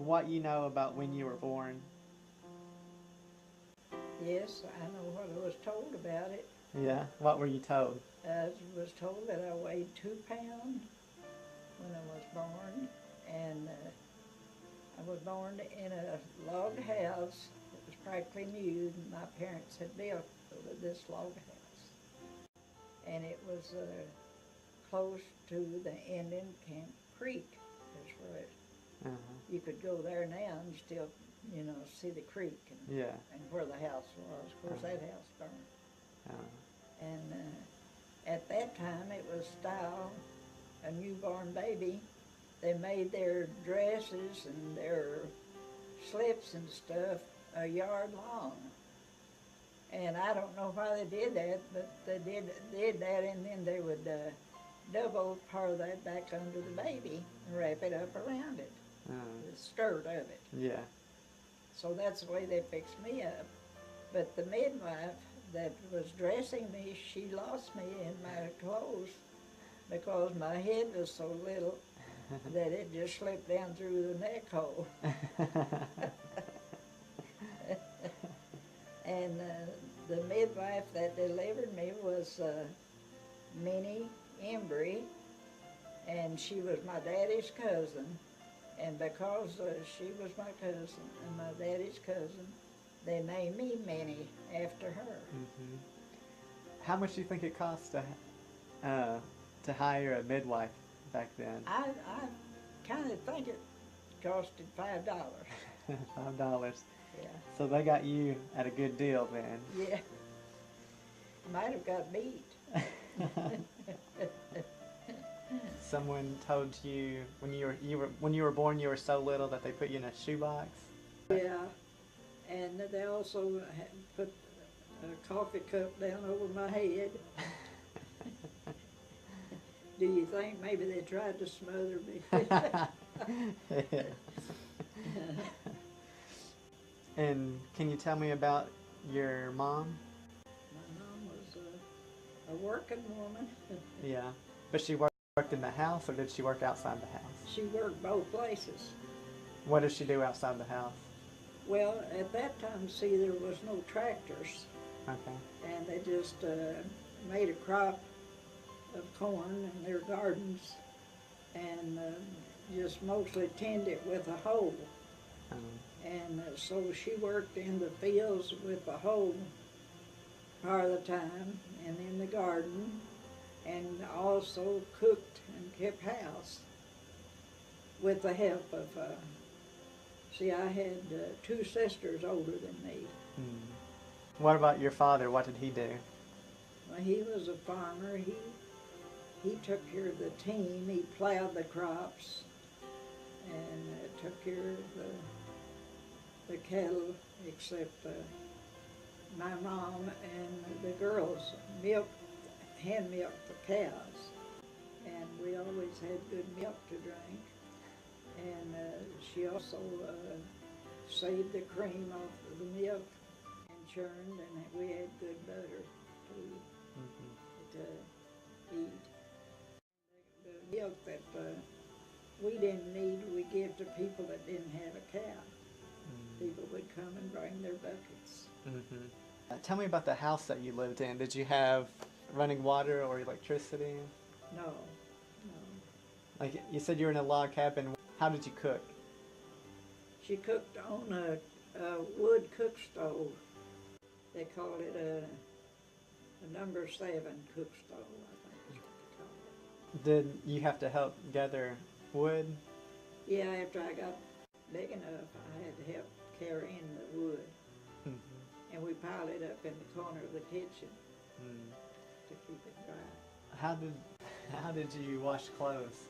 what you know about when you were born. Yes, I know what I was told about it. Yeah? What were you told? I was told that I weighed 2 pounds when I was born, and I was born in a log house. It was practically new. My parents had built this log house, and it was close to the Indian Camp Creek. That's where you could go there now and still, see the creek and where the house was. Of course, that house burned. And at that time, it was style a newborn baby. They made their dresses and their slips and stuff a yard long. And I don't know why they did that, but they did that, and then they would double part of that back under the baby and wrap it up around it, the skirt of it. Yeah. So that's the way they fixed me up. But the midwife that was dressing me, she lost me in my clothes because my head was so little that it just slipped down through the neck hole. And the midwife that delivered me was Minnie Embry, and she was my daddy's cousin. And because she was my cousin and my daddy's cousin, they named me Minnie after her. How much do you think it cost to hire a midwife back then? I kind of think it costed $5. $5. Yeah. So they got you at a good deal then. Yeah. Might have got beat. Someone told you when you were born you were so little that they put you in a shoebox? Yeah. And they also put a coffee cup down over my head. Do you think maybe they tried to smother me? And can you tell me about your mom? My mom was a working woman. Yeah. But she worked in the house, or did she work outside the house? She worked both places. What did she do outside the house? Well, at that time, see, there was no tractors. Okay. And they just made a crop of corn in their gardens and just mostly tended it with a hoe. And so she worked in the fields with the hoe part of the time and in the garden, and also cooked and kept house with the help of, see, I had 2 sisters older than me. What about your father? What did he do? Well, he was a farmer. He took care of the team. He plowed the crops and took care of the cattle, except my mom and the girls hand milked the cows. And we always had good milk to drink. And she also saved the cream off of the milk and churned, and we had good butter to eat. The milk that we didn't need, we give to people that didn't have a cow. People would come and bring their buckets. Tell me about the house that you lived in. Did you have running water or electricity? No. Like you said, you were in a log cabin. How did you cook? She cooked on a wood cook stove. They called it a number 7 cook stove, I think is what they called it. Did you have to help gather wood? Yeah, after I got big enough, I had to help carry in the wood. And we piled it up in the corner of the kitchen to keep it dry. How did you wash clothes?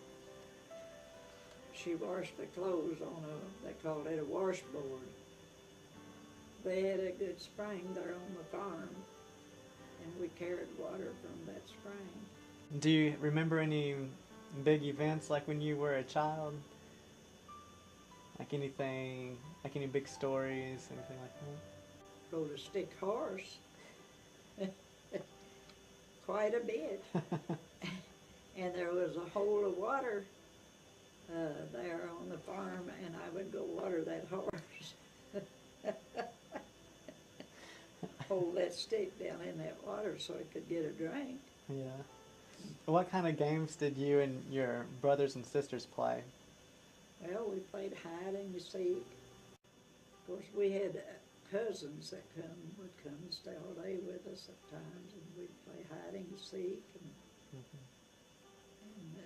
She washed the clothes on they called it a washboard. They had a good spring there on the farm, and we carried water from that spring. Do you remember any big events like when you were a child? Like anything, like any big stories, anything like that? Rode a stick horse. Quite a bit. And there was a hole of water there on the farm, and I would go water that horse. Hold that stick down in that water so it could get a drink. Yeah. What kind of games did you and your brothers and sisters play? Well, we played hide and seek. Of course, we had cousins that would come and stay all day with us at times, and we'd play hide and seek, and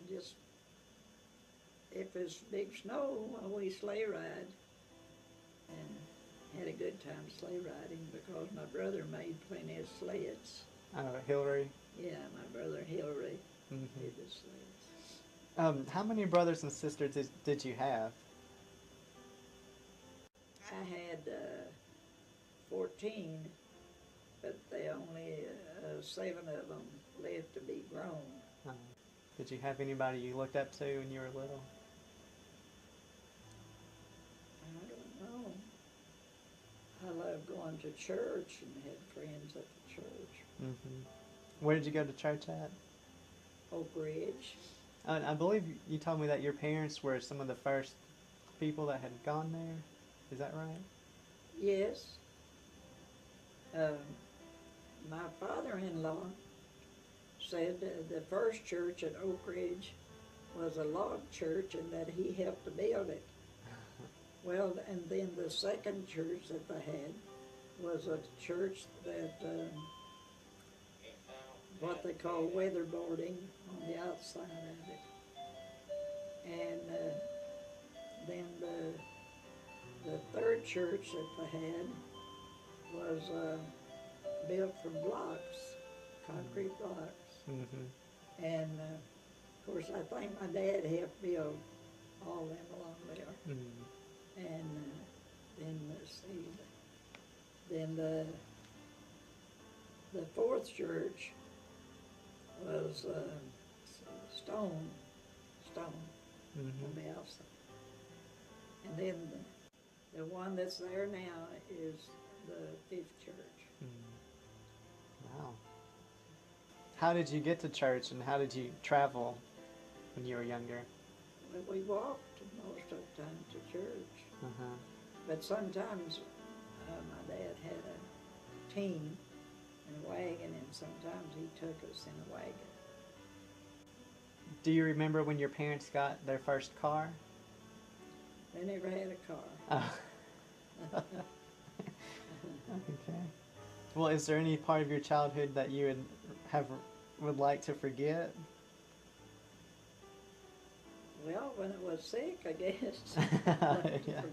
just, if it was big snow, well, we sleigh ride, and had a good time sleigh riding because my brother made plenty of sleds. Hillary? Yeah, my brother Hillary did the sleds. How many brothers and sisters did you have? I had 14, but they only 7 of them lived to be grown. Did you have anybody you looked up to when you were little? I don't know. I loved going to church and had friends at the church. Where did you go to church at? Oak Ridge. I believe you told me that your parents were some of the first people that had gone there. Is that right? Yes. My father-in-law said the first church at Oak Ridge was a log church and that he helped to build it. Well, and then the second church that they had was a church that, what they call weatherboarding on the outside of it. And then the third church that they had was built from blocks, concrete blocks. And of course, I think my dad helped build all them along there. And then let's see, then the fourth church was stone on the outside. And then the one that's there now is the fifth church. Wow. How did you get to church and how did you travel when you were younger? Well, we walked most of the time to church. But sometimes my dad had a team and a wagon, and sometimes he took us in a wagon. Do you remember when your parents got their first car? They never had a car. Okay. Well, is there any part of your childhood that you would like to forget? Well, when I was sick, I guess. Yeah.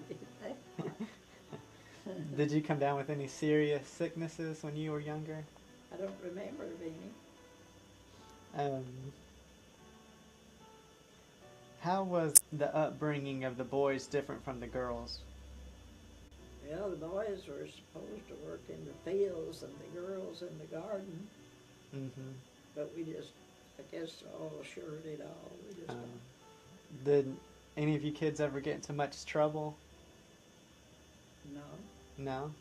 Did you come down with any serious sicknesses when you were younger? I don't remember of any. How was the upbringing of the boys different from the girls? Well, the boys were supposed to work in the fields and the girls in the garden. But we just, I guess, all shared it all. We just Did any of you kids ever get into much trouble? No. No? I don't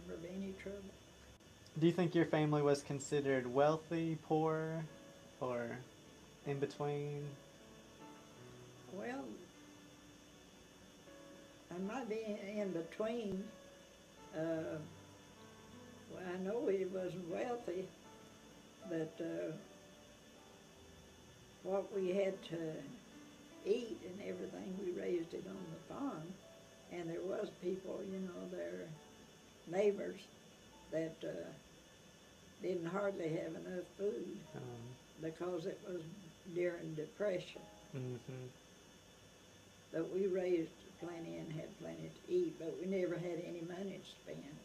remember of any trouble. Do you think your family was considered wealthy, poor, or in between? Well, I might be in between. Well, I know he wasn't wealthy, but what we had to eat and everything, we raised it on the farm. And there was people, you know, their neighbors that didn't hardly have enough food because it was during Depression. But we raised plenty and had plenty to eat, but we never had any money to spend.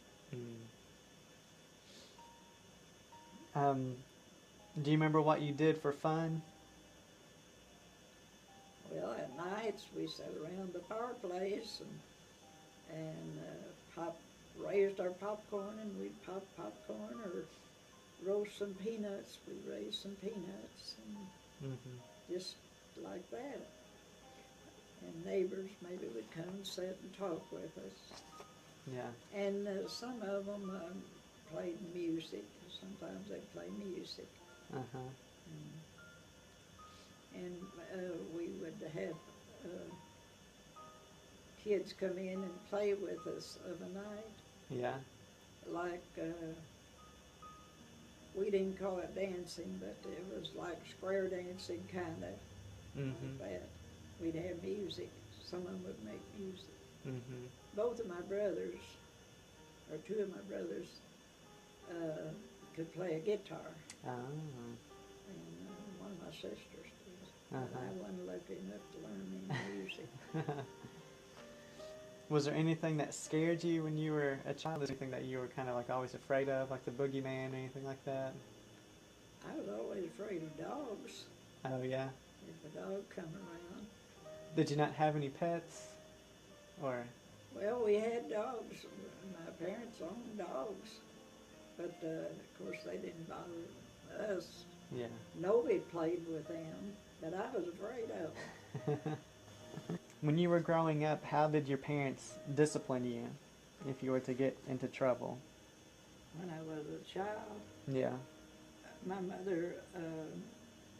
Do you remember what you did for fun? Well, at nights we sat around the fireplace and raised our popcorn, and we'd pop popcorn or roast some peanuts. We'd raise some peanuts and just like that. And neighbors maybe would come and sit and talk with us. Yeah. And some of them played music. Sometimes they play music. And we would have kids come in and play with us of a night. Yeah. Like, we didn't call it dancing, but it was like square dancing kind of Mm-hmm. that. We'd have music. Someone would make music. Mm-hmm. Both of my brothers, or two of my brothers, could play a guitar. Oh. And one of my sisters did. But Uh-huh. I wasn't lucky enough to learn any music. Was there anything that scared you when you were a child? Was there anything that you were kind of like always afraid of, like the boogeyman or anything like that? I was always afraid of dogs. Oh, yeah. If a dog come around. Did you not have any pets? Or? Well, we had dogs. My parents owned dogs. But, of course, they didn't bother us. Yeah. Nobody played with them, but I was afraid of them. When you were growing up, how did your parents discipline you if you were to get into trouble? When I was a child, Yeah. my mother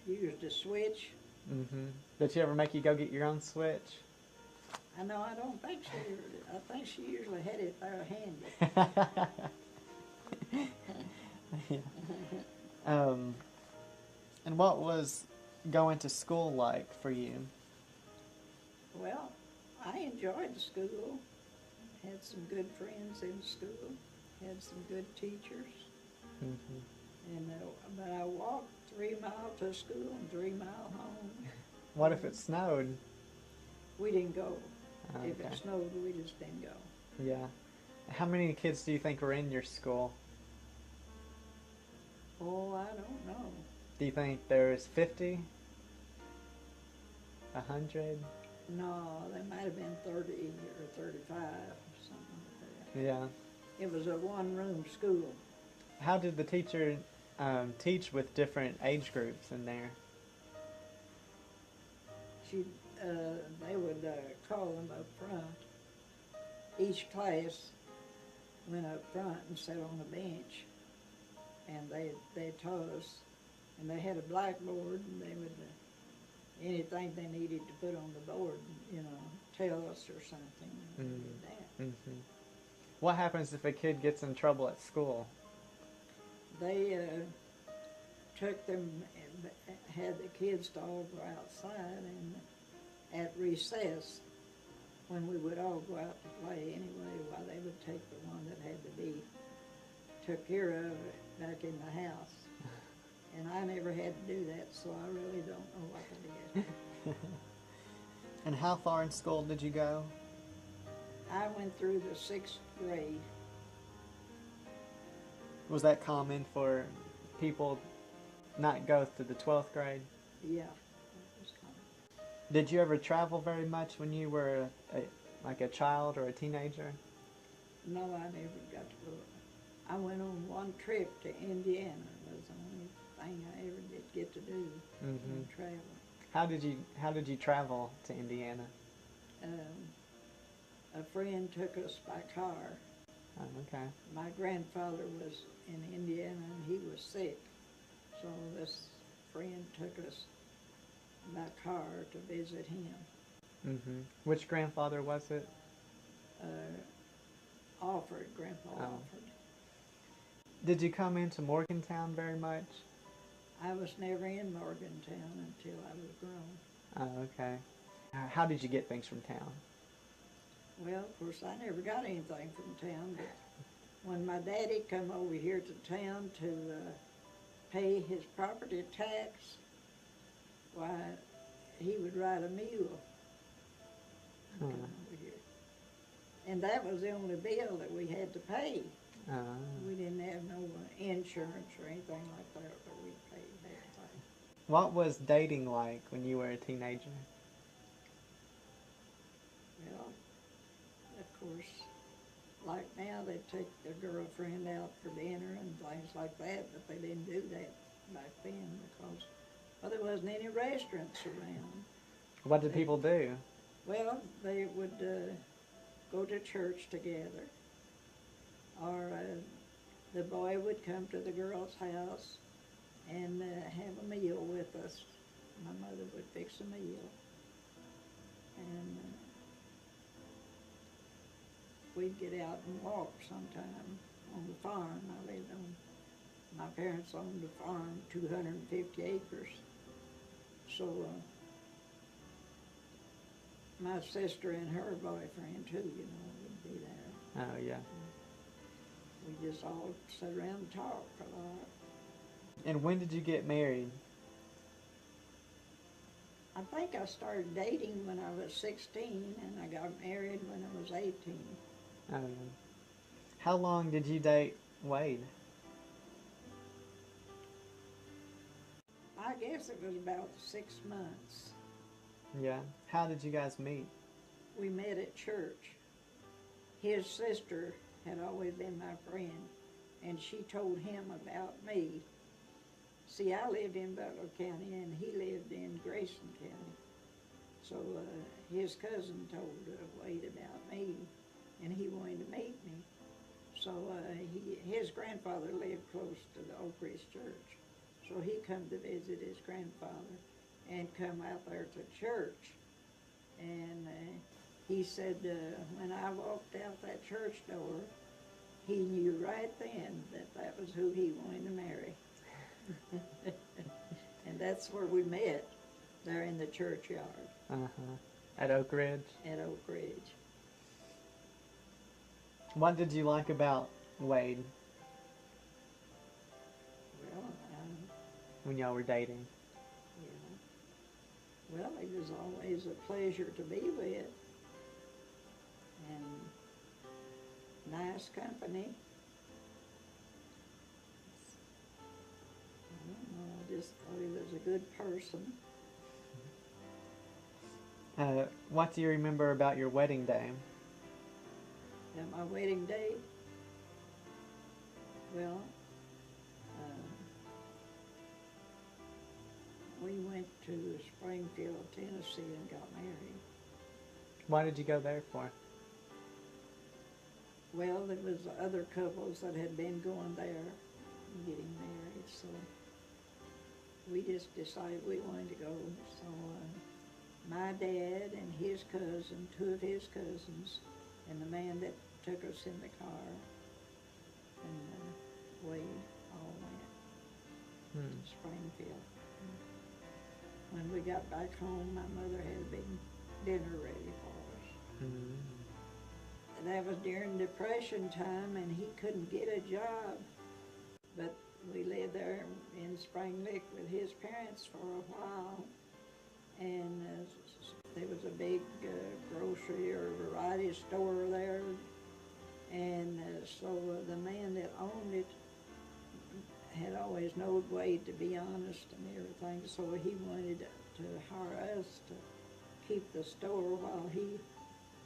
used a switch. Mm-hmm. Did she ever make you go get your own switch? I know, I don't think she did. I think she usually had it there handy. Yeah. And what was going to school like for you? Well, I enjoyed school. Had some good friends in school. Had some good teachers. Mm-hmm. And but I walked 3 miles to school and 3 miles home. What if it snowed? We didn't go. Okay. If it snowed, we just didn't go. Yeah. How many kids do you think were in your school? Oh, I don't know. Do you think there's 50? 100? No, there might have been 30 or 35, something like that. Yeah. It was a one-room school. How did the teacher teach with different age groups in there? They would call them up front. Each class went up front and sat on a bench, and they taught us. And they had a blackboard, and they would anything they needed to put on the board, tell us or something. And we did that. Mm-hmm. What happens if a kid gets in trouble at school? They took them and had the kids to all go outside, and at recess, when we would all go out to play anyway, while they would take the one that had to be took care of back in the house. And I never had to do that, so I really don't know what I did. And how far in school did you go? I went through the 6th grade. Was that common for people not go to the 12th grade? Yeah, that was common. Did you ever travel very much when you were like a child or a teenager? No, I never got to go. I went on one trip to Indiana. It was the only thing I ever did get to do, travel. How did you travel to Indiana? A friend took us by car. Oh, okay. My grandfather was in Indiana and he was sick, so this friend took us by car to visit him. Mm-hmm. Which grandfather was it? Grandpa Oh. Alfred. Did you come into Morgantown very much? I was never in Morgantown until I was grown. Oh, okay. How did you get things from town? Well, of course, I never got anything from town, but when my daddy come over here to town to pay his property tax, why, he would ride a mule and come over here. And that was the only bill that we had to pay. We didn't have no insurance or anything like that, but we paid everything. What was dating like when you were a teenager? Well, of course, like now they take their girlfriend out for dinner and things like that, but they didn't do that back then because, well, there wasn't any restaurants around. What did people do? Well, they would go to church together, or the boy would come to the girl's house and have a meal with us. My mother would fix a meal, and we'd get out and walk sometime on the farm. My parents owned a farm, 250 acres. So my sister and her boyfriend too, would be there. Oh, yeah. We just all sat around and talked a lot. And when did you get married? I think I started dating when I was 16, and I got married when I was 18. Oh, yeah. How long did you date Wade? I guess it was about 6 months. Yeah. How did you guys meet? We met at church. His sister had always been my friend, and she told him about me. See, I lived in Butler County, and he lived in Grayson County. So his cousin told Wade about me, and he wanted to meet me. So his grandfather lived close to the Oak Ridge Church. So he come to visit his grandfather and come out there to church. And he said when I walked out that church door, he knew right then that that was who he wanted to marry. And that's where we met, there in the churchyard. Uh-huh. At Oak Ridge? At Oak Ridge. What did you like about Wade Well, when y'all were dating? yeah. Well, he was always a pleasure to be with. And nice company. I don't know, I just thought he was a good person. What do you remember about your wedding day? At my wedding day, well, we went to Springfield, Tennessee and got married. Why did you go there for? Well, there was other couples that had been going there and getting married, so we just decided we wanted to go. So my dad and his cousin, 2 of his cousins, and the man that took us in the car, and we all went to Springfield. When we got back home, my mother had a big dinner ready for us. And that was during Depression time, and he couldn't get a job. But we lived there in Spring Lick with his parents for a while, and there was a big grocery or variety store there, and so the man that owned it had always known Wade to be honest and everything, so he wanted to hire us to keep the store while he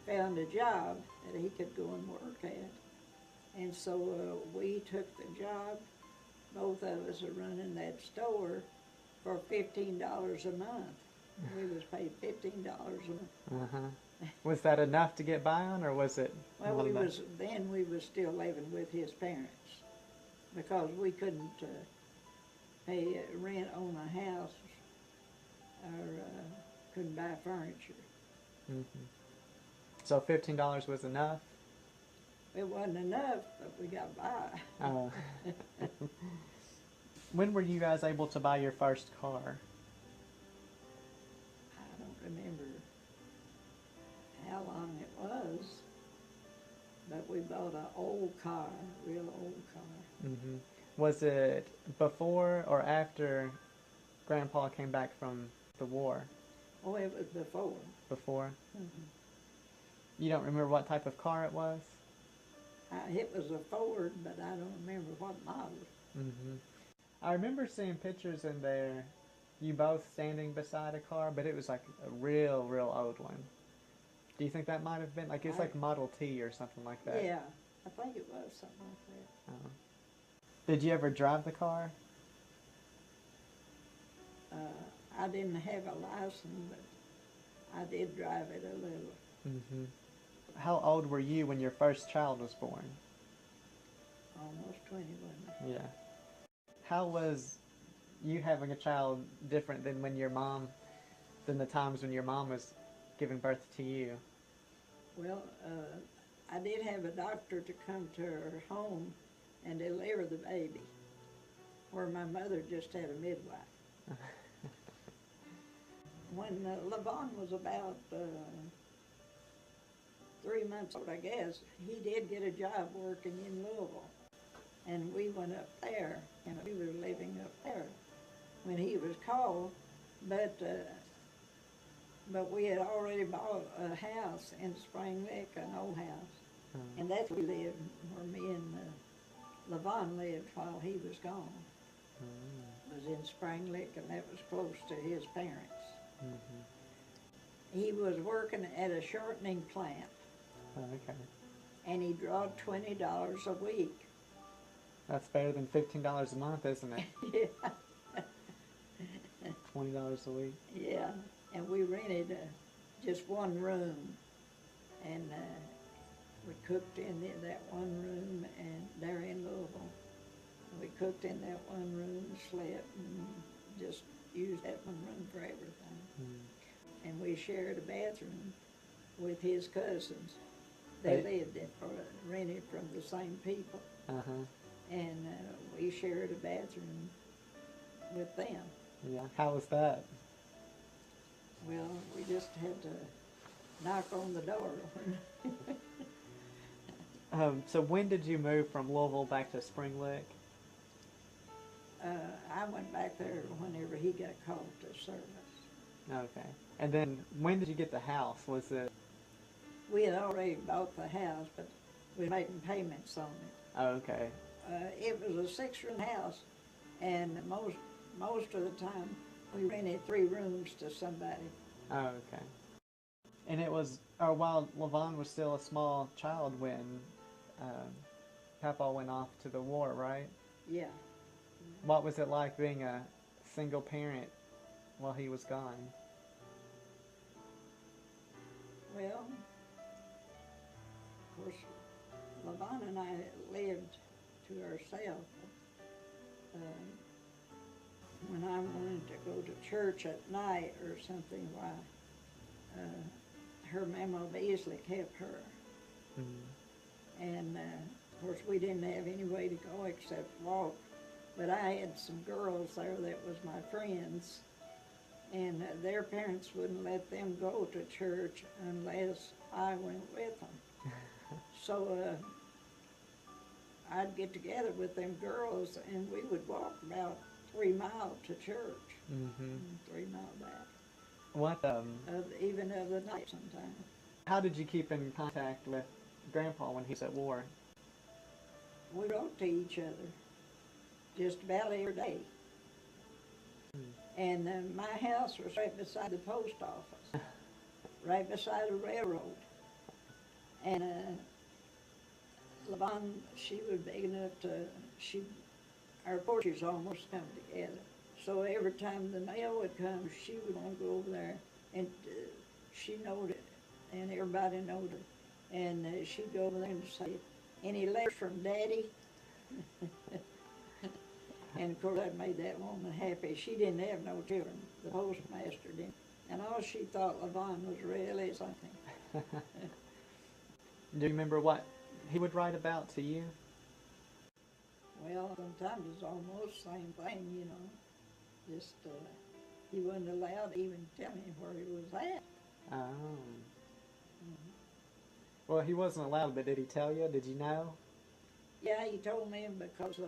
found a job that he could go and work at. And so we took the job. Both of us are running that store for $15 a month. We was paid $15 a month. Was that enough to get by on, or was it? Well, we was still living with his parents because we couldn't pay rent on a house or couldn't buy furniture. So $15 was enough? It wasn't enough, but we got by. Oh. When were you guys able to buy your first car? I don't remember how long it was, but we bought an old car, a real old car. Was it before or after Grandpa came back from the war? Oh, it was before. Before? You don't remember what type of car it was? It was a Ford, but I don't remember what model. I remember seeing pictures in there, you both standing beside a car, but it was like a real, real old one. Do you think that might have been, like, it's like Model T or something like that? Yeah, I think it was something like that. Did you ever drive the car? I didn't have a license, but I did drive it a little. How old were you when your first child was born? Almost 21. Yeah. How was you having a child different than than the times when your mom was giving birth to you? Well, I did have a doctor to come to her home and deliver the baby, where my mother just had a midwife. When Levon was about 3 months old, I guess, he did get a job working in Louisville. And we went up there, and we were living up there when he was called, but we had already bought a house in Spring Lick, an old house, and that's where we lived, where me and Levon lived while he was gone. Was in Spring Lick, and that was close to his parents. He was working at a shortening plant. Okay. And he drawed $20 a week. That's better than $15 a month, isn't it? Yeah. $20 a week. Yeah, and we rented just one room, and we cooked in that one room, and there in Louisville. We cooked in that one room, slept, and just used that one room for everything. And we shared a bathroom with his cousins. They lived in, or rented from the same people. And we shared a bathroom with them. Yeah. How was that? Well, we just had to knock on the door. So when did you move from Louisville back to Spring Lick? I went back there whenever he got called to service. Okay. And then when did you get the house? Was it? We had already bought the house, but we were making payments on it. Oh, okay. It was a 6-room house, and most of the time we rented 3 rooms to somebody. Oh, okay. And it was, while Levon was still a small child when Papa went off to the war, right? Yeah. What was it like being a single parent while he was gone? Well, of course, Levon and I lived to ourselves. When I wanted to go to church at night or something, why, her Mama Beasley kept her. And of course, we didn't have any way to go except walk. But I had some girls there that was my friends, and their parents wouldn't let them go to church unless I went with them. So I'd get together with them girls, and we would walk about 3 miles to church, 3 miles back. What? Even of the night sometimes. How did you keep in contact with Grandpa when he was at war? We wrote to each other just about every day. And my house was right beside the post office, right beside the railroad. And Levon, she was big enough to, our porches almost come together. So every time the mail would come, she would want to go over there, and she knowed it, and everybody knowed it. And she'd go over there and say, "Any letters from Daddy?" And of course that made that woman happy. She didn't have no children, the postmaster didn't. And all she thought Levon was really something. Do you remember what he would write about to you? Well, sometimes it's almost the same thing, you know. Just, he wasn't allowed to even tell me where he was at. Oh. Well, he wasn't allowed, but did he tell you? Did you know? Yeah, he told me because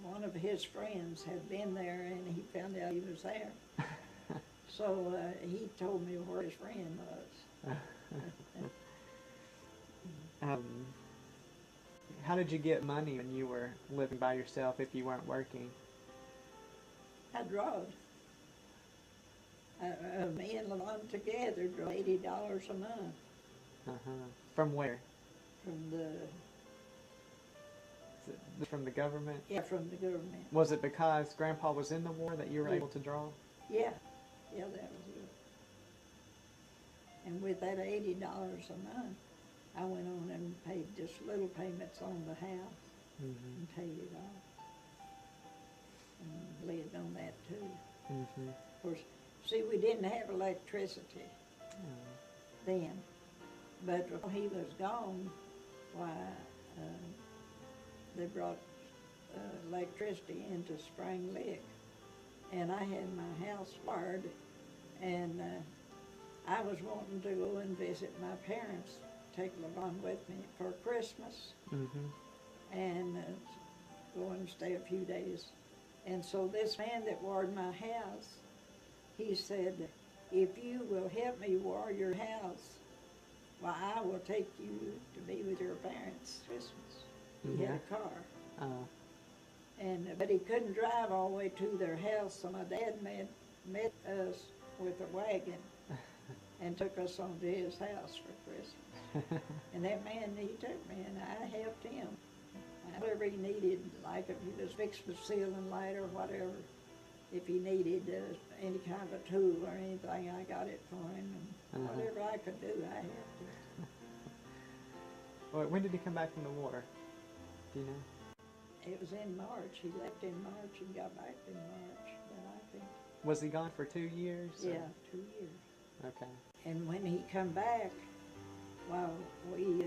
one of his friends had been there and he found out he was there. So he told me where his friend was. How did you get money when you were living by yourself if you weren't working? I drawed. Me and Levon together drew $80 a month. From where? From the government? Yeah, from the government. Was it because Grandpa was in the war that you were able to draw? Yeah, that was it. And with that $80 a month, I went on and paid just little payments on the house and paid it off. And lived on that too. Of course, see, we didn't have electricity then. But while he was gone, why, they brought electricity into Spring Lick, and I had my house wired, and I was wanting to go and visit my parents, take Levon with me for Christmas, and go and stay a few days. And so this man that wired my house, he said, if you will help me wire your house, well, I will take you to be with your parents Christmas. He had a car. But he couldn't drive all the way to their house, so my dad met us with a wagon and took us on to his house for Christmas. And that man, he took me, and I helped him. Whatever he needed, like if he was fixing the ceiling light or whatever, if he needed any kind of a tool or anything, I got it for him. And whatever I could do, I helped him. Well, when did he come back from the war? Do you know? It was in March. He left in March and got back in March. But I think. Was he gone for 2 years? Yeah, 2 years. Okay. And when he come back, well, we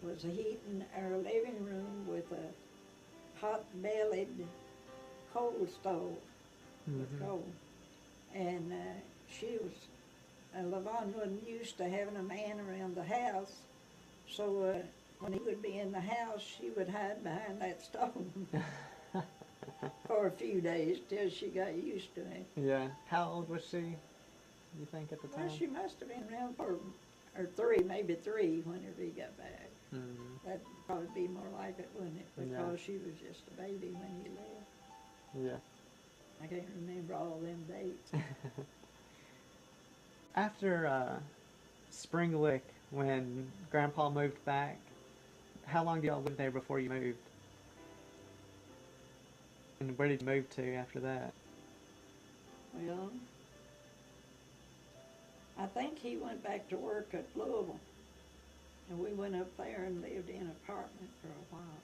was heating our living room with a hot-bellied coal stove with coal. And Levon wasn't used to having a man around the house, so when he would be in the house, she would hide behind that stove for a few days till she got used to it. Yeah. How old was she, you think, at the time? Well, she must have been around for, or maybe three, whenever he got back. That'd probably be more like it, wouldn't it? Because she was just a baby when he left. Yeah. I can't remember all them dates. After Spring Lick, when Grandpa moved back, how long did y'all live there before you moved? And where did you move to after that? Well, I think he went back to work at Louisville. And we went up there and lived in an apartment for a while.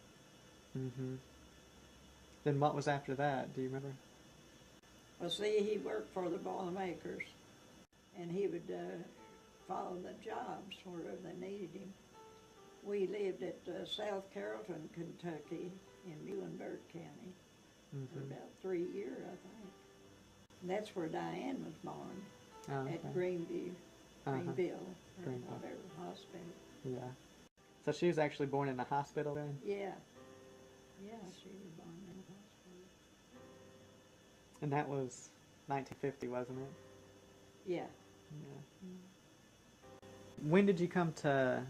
Then what was after that? Do you remember? Well, see, he worked for the Boilermakers, and he would follow the jobs wherever they needed him. We lived at South Carrollton, Kentucky, in Muhlenberg County for about 3 years, I think. And that's where Diane was born, at Greenville, or whatever hospital. Yeah. So she was actually born in a hospital then? Yeah. Yeah, she was born in a hospital. And that was 1950, wasn't it? Yeah. Yeah. When did you come to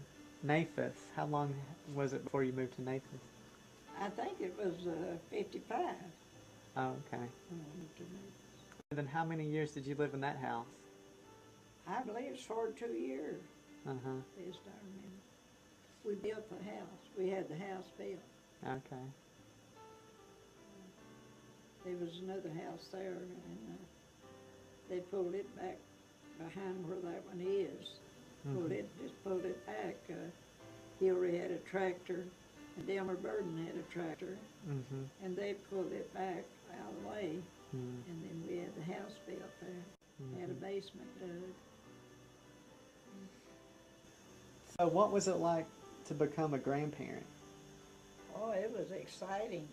Naples? How long was it before you moved to Naples? I think it was 55. Oh, okay. And then how many years did you live in that house? I believe it's for 2 years. Uh-huh. Best I remember. We built the house. We had the house built. Okay. There was another house there, and they pulled it back behind where that one is. Pulled it back. Hillary had a tractor, and Delmer Burden had a tractor, and they pulled it back out of the way, and then we had the house built there. Had a basement dug. So what was it like to become a grandparent? Oh, it was exciting.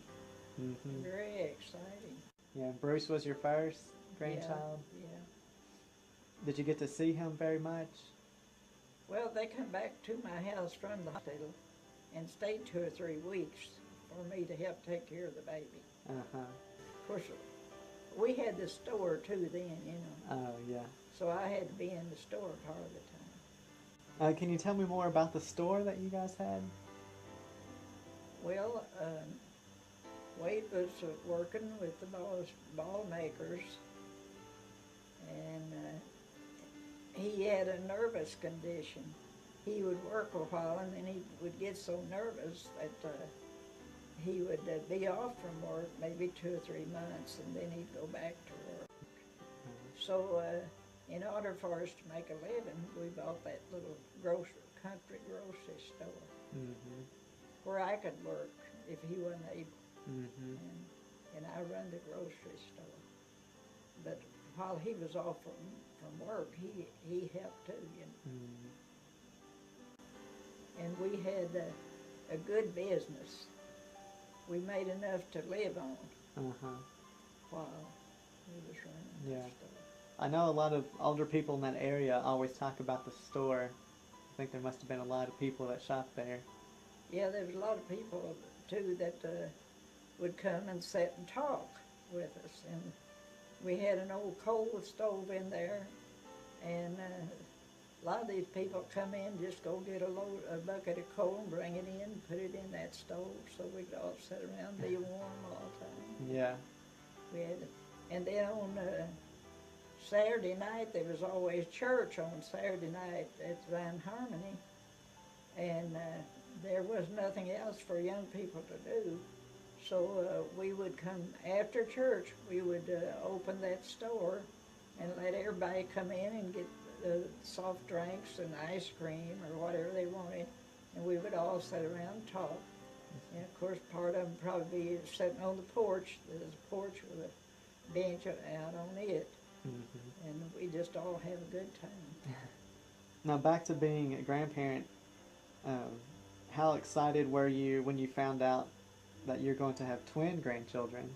Very exciting. Yeah, Bruce was your first grandchild? Yeah. Did you get to see him very much? Well, they come back to my house from the hospital and stayed 2 or 3 weeks for me to help take care of the baby. Of course, we had the store too then, you know. Oh, yeah. So I had to be in the store part of the time. Can you tell me more about the store that you guys had? Well, Wade was working with the ball makers, and he had a nervous condition. He would work a while, and then he would get so nervous that he would be off from work maybe 2 or 3 months, and then he'd go back to work. So in order for us to make a living, we bought that little country grocery store where I could work if he wasn't able. And I run the grocery store. But while he was off from work, he helped too, you know. And we had a good business. We made enough to live on while we was running that store. I know a lot of older people in that area always talk about the store. I think there must have been a lot of people that shopped there. Yeah, there was a lot of people too that would come and sit and talk with us. And we had an old coal stove in there, and a lot of these people come in, just go get a bucket of coal and bring it in, put it in that stove, so we could all sit around and be warm all the time. Yeah. We had, and then on Saturday night, there was always church on Saturday night at Van Harmony, and there was nothing else for young people to do. So we would come after church, we would open that store and let everybody come in and get soft drinks and ice cream or whatever they wanted, and we would all sit around and talk. And of course, part of them probably be sitting on the porch. There's a porch with a bench out on it, and we just all have a good time. Now, back to being a grandparent, how excited were you when you found out that you're going to have twin grandchildren?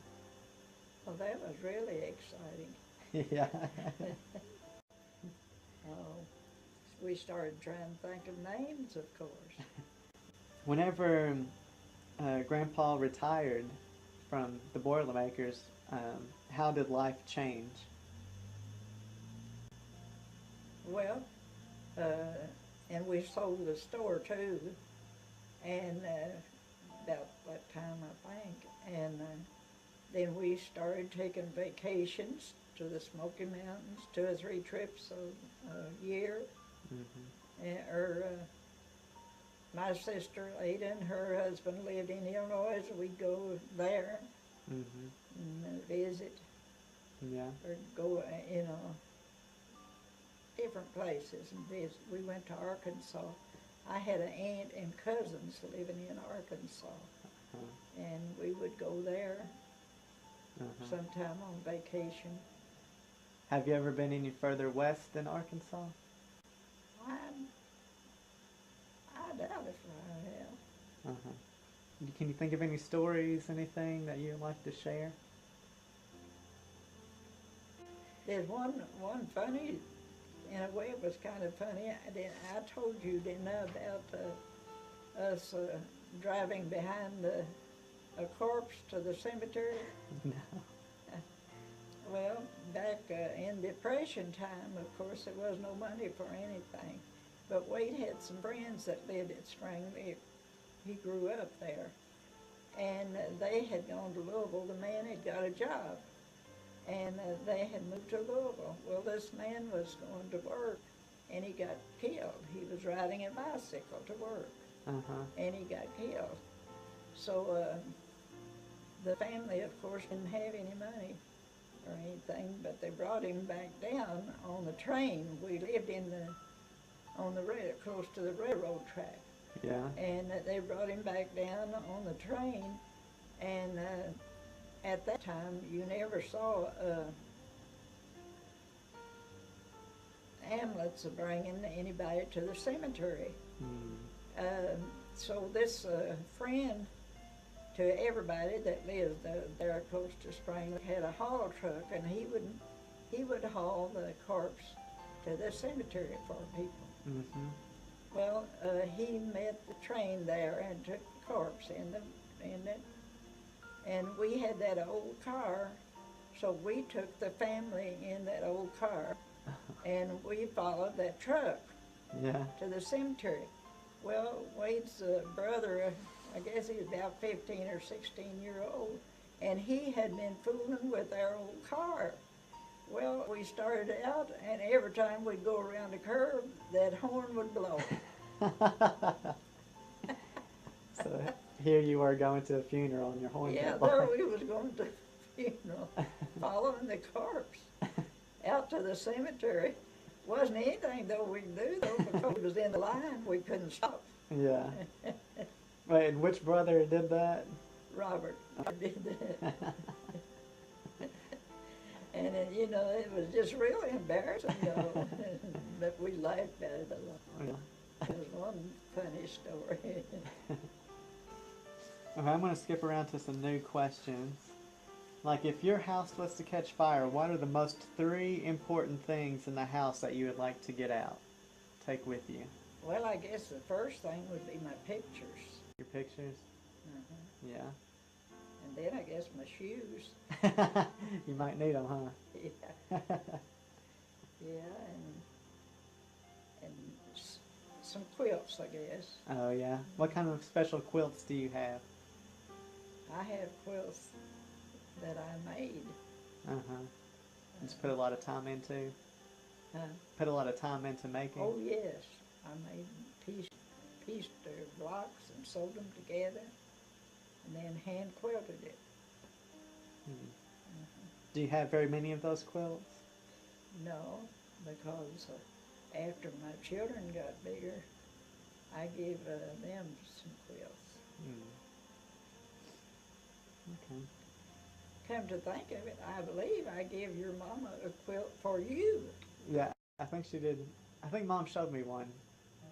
Well, that was really exciting. Yeah. We started trying to think of names, of course. Whenever Grandpa retired from the Boilermakers, how did life change? Well, and we sold the store too, and about that time, I think, and then we started taking vacations to the Smoky Mountains, 2 or 3 trips a year. And my sister Ada and her husband lived in Illinois, so we'd go there and visit. Yeah. Or go, different places and visit. We went to Arkansas. I had an aunt and cousins living in Arkansas, and we would go there sometime on vacation. Have you ever been any further west than Arkansas? I doubt if I have. Can you think of any stories, anything that you'd like to share? There's one funny, in a way it was kind of funny. I told you, didn't I, about us driving behind a corpse to the cemetery? No. Well, back in Depression time, of course, there was no money for anything. But Wade had some friends that lived at Sprang. He grew up there. And they had gone to Louisville. The man had got a job. And they had moved to Louisville. Well, this man was going to work, and he got killed. He was riding a bicycle to work, and he got killed. So the family, of course, didn't have any money or anything, but they brought him back down on the train. We lived on the close to the railroad track. Yeah. And they brought him back down on the train, and at that time, you never saw amulets bringing anybody to the cemetery. So this friend to everybody that lived there close to Sprang had a haul truck, and he would haul the corpse to the cemetery for people. Well, he met the train there and took the corpse in it. And we had that old car, so we took the family in that old car, and we followed that truck to the cemetery. Well, Wade's brother, I guess he was about 15 or 16-year-old, and he had been fooling with our old car. Well, we started out, and every time we'd go around the curve, that horn would blow. So here you are going to a funeral and your horn. Yeah, there we was going to a funeral, following the corpse out to the cemetery. Wasn't anything though we could do though, because it was in the line. We couldn't stop. Yeah. Wait, and which brother did that? Robert did that. And you know, it was just really embarrassing, though. But we laughed at it a lot. Yeah. It was one funny story. Okay, I'm going to skip around to some new questions. Like, if your house was to catch fire, what are the most 3 important things in the house that you would like to get out, take with you? Well, I guess the first thing would be my pictures. Your pictures? Uh-huh. Yeah. And then I guess my shoes. You might need them, huh? Yeah. Yeah, and some quilts, I guess. Oh, yeah. What kind of special quilts do you have? I have quilts that I made. Uh-huh. Just put a lot of time into? Huh? Put a lot of time into making? Oh, yes. I made pieced their blocks and sewed them together and then hand quilted it. Do you have very many of those quilts? No, because after my children got bigger, I gave them some quilts. Okay. Come to think of it, I believe I gave your mama a quilt for you. Yeah, I think she did. I think Mom showed me one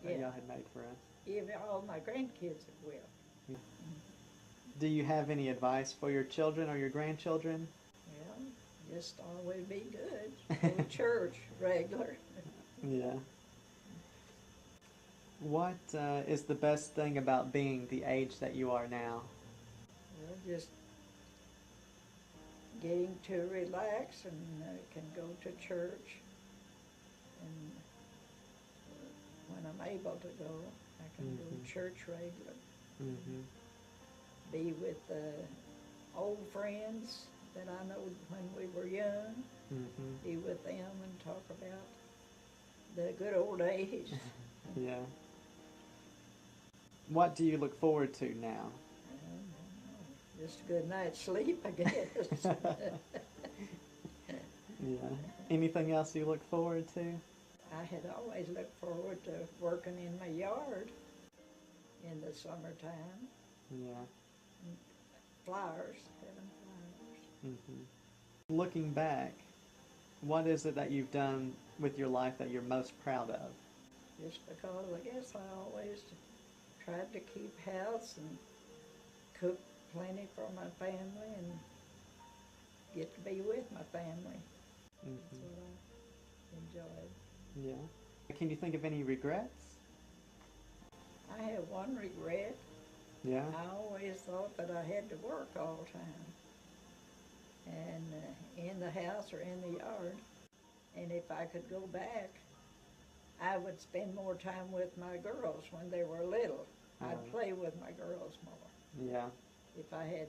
that Yeah. y'all had made for us. Give all my grandkids a quilt. Do you have any advice for your children or your grandchildren? Well, just always be good. Go to church regular. Yeah. What is the best thing about being the age that you are now? Well, just getting to relax and can go to church. And when I'm able to go, I can go to church regular. Mm-hmm. Be with old friends that I know when we were young. Mm-hmm. Be with them and talk about the good old days. Yeah. What do you look forward to now? Just a good night's sleep, I guess. Yeah. Anything else you look forward to? I had always looked forward to working in my yard in the summertime. Yeah. Flowers, having flowers. Mm-hmm. Looking back, what is it that you've done with your life that you're most proud of? Just because I guess I always tried to keep house and cook plenty for my family and get to be with my family. That's what I enjoyed. Yeah. Can you think of any regrets? I have one regret. Yeah. I always thought that I had to work all the time, and in the house or in the yard. And if I could go back, I would spend more time with my girls when they were little. I'd play with my girls more. Yeah. If I had,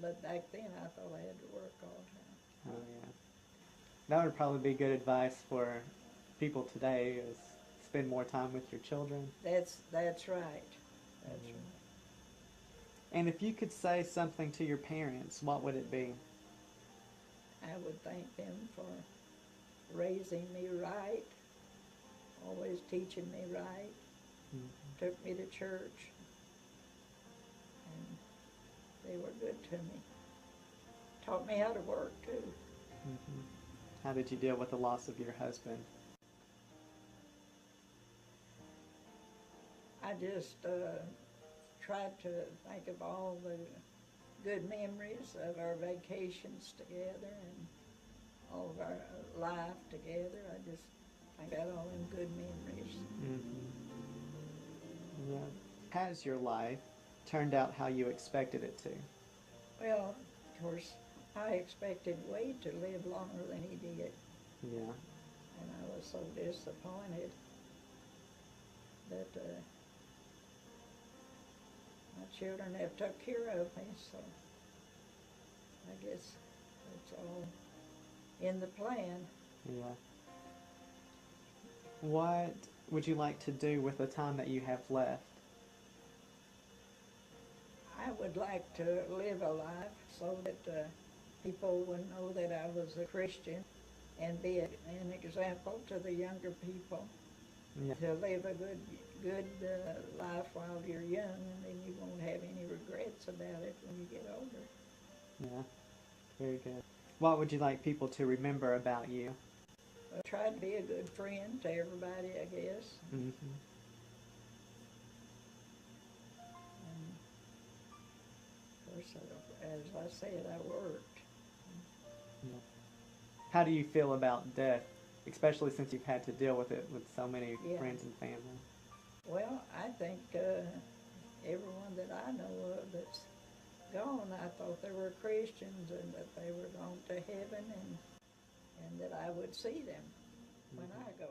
but back then I thought I had to work all the time. Oh, yeah. That would probably be good advice for people today, is spend more time with your children. That's right. That's right. And if you could say something to your parents, what would it be? I would thank them for raising me right, always teaching me right, took me to church, and they were good to me. Taught me how to work, too. How did you deal with the loss of your husband? I just tried to think of all the good memories of our vacations together and all of our life together. I just think about all them good memories. Yeah. Has your life turned out how you expected it to? Well, of course, I expected Wade to live longer than he did. Yeah. And I was so disappointed that my children have took care of me, so I guess it's all in the plan. Yeah. What would you like to do with the time that you have left? I would like to live a life so that people would know that I was a Christian and be an example to the younger people. Yeah. To live a good life while you're young, and then you won't have any regrets about it when you get older. Yeah. Very good. What would you like people to remember about you? I tried to be a good friend to everybody, I guess. Mm-hmm. And of course, as I said, I worked. How do you feel about death, especially since you've had to deal with it with so many Yeah. friends and family? Well, I think everyone that I know of that's gone, I thought they were Christians and that they were going to heaven and that I would see them when I go.